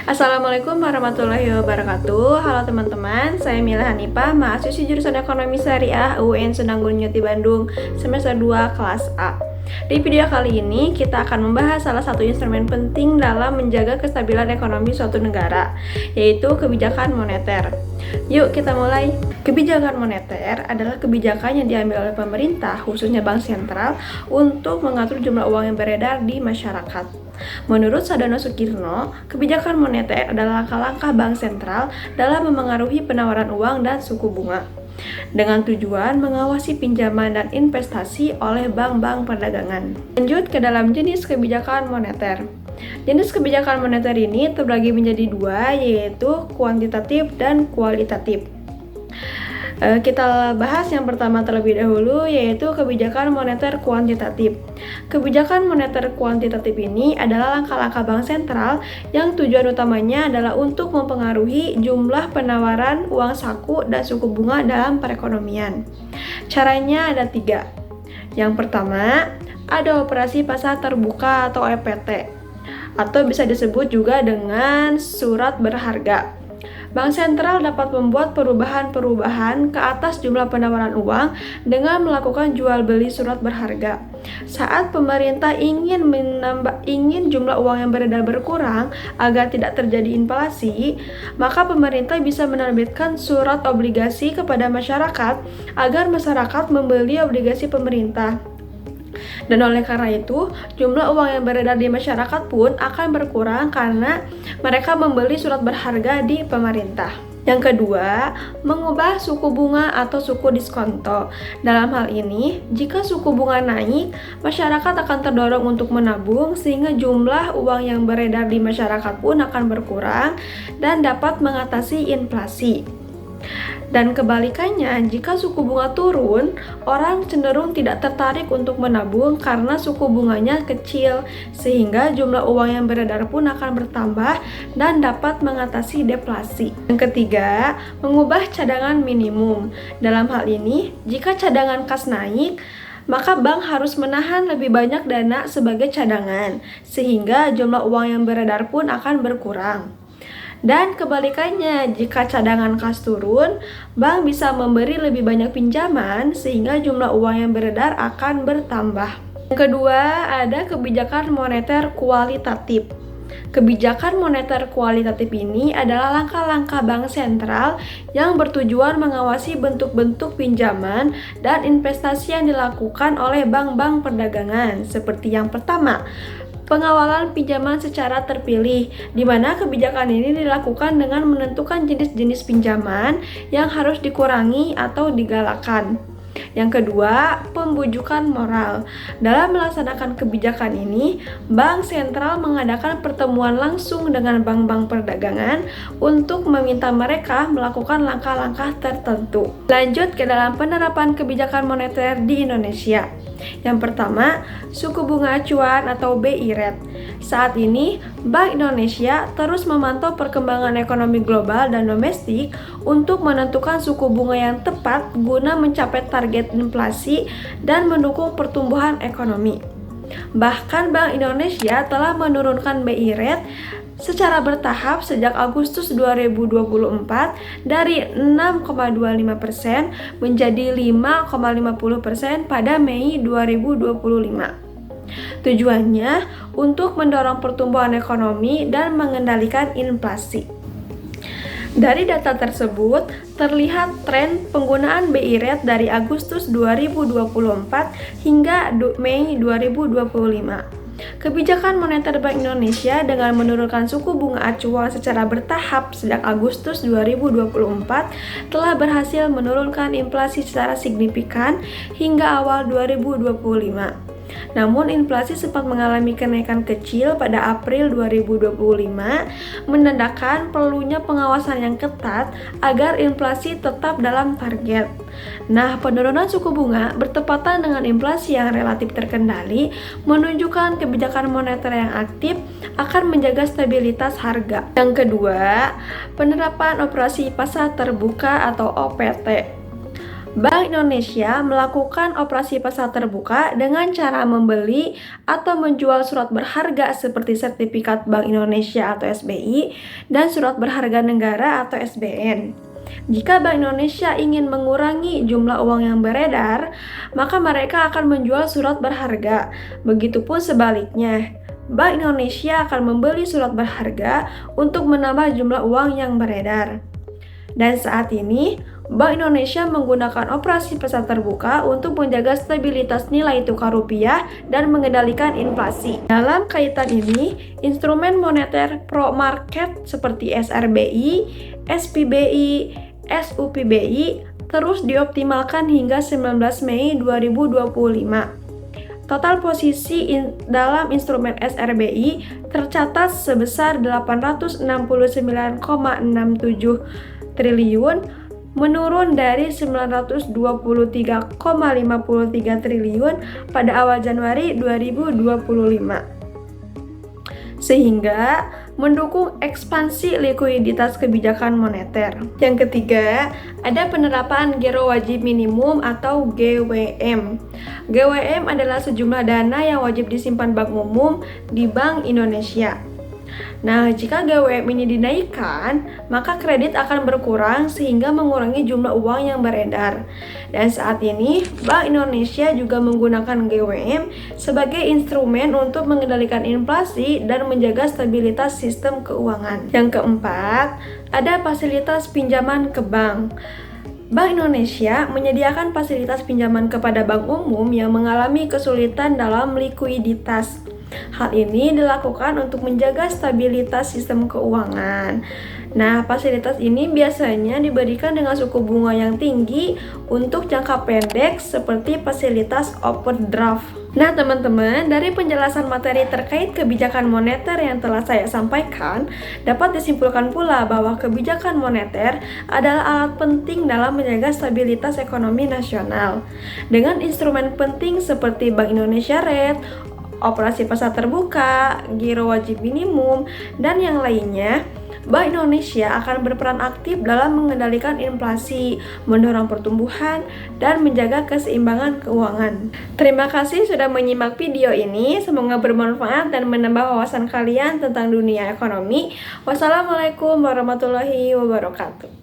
Assalamualaikum warahmatullahi wabarakatuh. Halo teman-teman, saya Mila Hanifah, mahasiswi jurusan Ekonomi Syariah UIN Senanggun Jati Bandung, semester 2 kelas A. Di video kali ini kita akan membahas salah satu instrumen penting dalam menjaga kestabilan ekonomi suatu negara, yaitu kebijakan moneter. Yuk kita mulai. Kebijakan moneter adalah kebijakan yang diambil oleh pemerintah, khususnya bank sentral, untuk mengatur jumlah uang yang beredar di masyarakat. Menurut Sadono Sukirno, kebijakan moneter adalah langkah-langkah bank sentral dalam memengaruhi penawaran uang dan suku bunga, dengan tujuan mengawasi pinjaman dan investasi oleh bank-bank perdagangan. Lanjut ke dalam jenis kebijakan moneter. Jenis kebijakan moneter ini terbagi menjadi dua, yaitu kuantitatif dan kualitatif. Kita bahas yang pertama terlebih dahulu, yaitu kebijakan moneter kuantitatif. Kebijakan moneter kuantitatif ini adalah langkah-langkah bank sentral yang tujuan utamanya adalah untuk mempengaruhi jumlah penawaran uang saku dan suku bunga dalam perekonomian. Caranya ada 3. Yang pertama, ada operasi pasar terbuka atau EPT, atau bisa disebut juga dengan surat berharga. Bank sentral dapat membuat perubahan-perubahan ke atas jumlah penawaran uang dengan melakukan jual beli surat berharga. Saat pemerintah ingin jumlah uang yang beredar berkurang agar tidak terjadi inflasi, maka pemerintah bisa menerbitkan surat obligasi kepada masyarakat agar masyarakat membeli obligasi pemerintah. Dan oleh karena itu, jumlah uang yang beredar di masyarakat pun akan berkurang karena mereka membeli surat berharga di pemerintah. Yang kedua, mengubah suku bunga atau suku diskonto. Dalam hal ini, jika suku bunga naik, masyarakat akan terdorong untuk menabung sehingga jumlah uang yang beredar di masyarakat pun akan berkurang dan dapat mengatasi inflasi. Dan kebalikannya, jika suku bunga turun, orang cenderung tidak tertarik untuk menabung karena suku bunganya kecil, sehingga jumlah uang yang beredar pun akan bertambah dan dapat mengatasi deflasi. Yang ketiga, mengubah cadangan minimum. Dalam hal ini, jika cadangan kas naik, maka bank harus menahan lebih banyak dana sebagai cadangan, sehingga jumlah uang yang beredar pun akan berkurang. Dan kebalikannya, jika cadangan kas turun, bank bisa memberi lebih banyak pinjaman sehingga jumlah uang yang beredar akan bertambah. Yang kedua, ada kebijakan moneter kualitatif. Kebijakan moneter kualitatif ini adalah langkah-langkah bank sentral yang bertujuan mengawasi bentuk-bentuk pinjaman dan investasi yang dilakukan oleh bank-bank perdagangan. Seperti yang pertama, pengawalan pinjaman secara terpilih, di mana kebijakan ini dilakukan dengan menentukan jenis-jenis pinjaman yang harus dikurangi atau digalakkan. Yang kedua, pembujukan moral. Dalam melaksanakan kebijakan ini, bank sentral mengadakan pertemuan langsung dengan bank-bank perdagangan untuk meminta mereka melakukan langkah-langkah tertentu. Lanjut ke dalam penerapan kebijakan moneter di Indonesia. Yang pertama, suku bunga acuan atau BI Rate. Saat ini, Bank Indonesia terus memantau perkembangan ekonomi global dan domestik untuk menentukan suku bunga yang tepat guna mencapai target inflasi dan mendukung pertumbuhan ekonomi. Bahkan Bank Indonesia telah menurunkan BI Rate secara bertahap sejak Agustus 2024 dari 6,25% menjadi 5,50% pada Mei 2025. Tujuannya untuk mendorong pertumbuhan ekonomi dan mengendalikan inflasi. Dari data tersebut, terlihat tren penggunaan BI Rate dari Agustus 2024 hingga Mei 2025. Kebijakan moneter Bank Indonesia dengan menurunkan suku bunga acuan secara bertahap sejak Agustus 2024 telah berhasil menurunkan inflasi secara signifikan hingga awal 2025. Namun inflasi sempat mengalami kenaikan kecil pada April 2025, menandakan perlunya pengawasan yang ketat agar inflasi tetap dalam target. Nah, penurunan suku bunga bertepatan dengan inflasi yang relatif terkendali menunjukkan kebijakan moneter yang aktif akan menjaga stabilitas harga. Yang kedua, penerapan operasi pasar terbuka atau OPT. Bank Indonesia melakukan operasi pasar terbuka dengan cara membeli atau menjual surat berharga seperti sertifikat Bank Indonesia atau SBI dan surat berharga negara atau SBN. Jika Bank Indonesia ingin mengurangi jumlah uang yang beredar, maka mereka akan menjual surat berharga. Begitupun sebaliknya, Bank Indonesia akan membeli surat berharga untuk menambah jumlah uang yang beredar. Dan saat ini, Bank Indonesia menggunakan operasi pasar terbuka untuk menjaga stabilitas nilai tukar rupiah dan mengendalikan inflasi. Dalam kaitan ini, instrumen moneter pro-market seperti SRBI, SPBI, SUPBI terus dioptimalkan hingga 19 Mei 2025. Total posisi dalam instrumen SRBI tercatat sebesar 869,67 triliun, menurun dari 923,53 triliun pada awal Januari 2025. Sehingga mendukung ekspansi likuiditas kebijakan moneter. Yang ketiga, ada penerapan giro wajib minimum atau GWM. GWM adalah sejumlah dana yang wajib disimpan bank umum di Bank Indonesia. Nah, jika GWM ini dinaikkan, maka kredit akan berkurang sehingga mengurangi jumlah uang yang beredar. Dan saat ini, Bank Indonesia juga menggunakan GWM sebagai instrumen untuk mengendalikan inflasi dan menjaga stabilitas sistem keuangan. Yang keempat, ada fasilitas pinjaman ke bank. Bank Indonesia menyediakan fasilitas pinjaman kepada bank umum yang mengalami kesulitan dalam likuiditas. Hal ini dilakukan untuk menjaga stabilitas sistem keuangan. Nah, fasilitas ini biasanya diberikan dengan suku bunga yang tinggi untuk jangka pendek seperti fasilitas overdraft. Nah, teman-teman, dari penjelasan materi terkait kebijakan moneter yang telah saya sampaikan, dapat disimpulkan pula bahwa kebijakan moneter adalah alat penting dalam menjaga stabilitas ekonomi nasional. Dengan instrumen penting seperti Bank Indonesia Rate, operasi pasar terbuka, giro wajib minimum, dan yang lainnya, Bank Indonesia akan berperan aktif dalam mengendalikan inflasi, mendorong pertumbuhan, dan menjaga keseimbangan keuangan. Terima kasih sudah menyimak video ini, semoga bermanfaat dan menambah wawasan kalian tentang dunia ekonomi. Wassalamualaikum warahmatullahi wabarakatuh.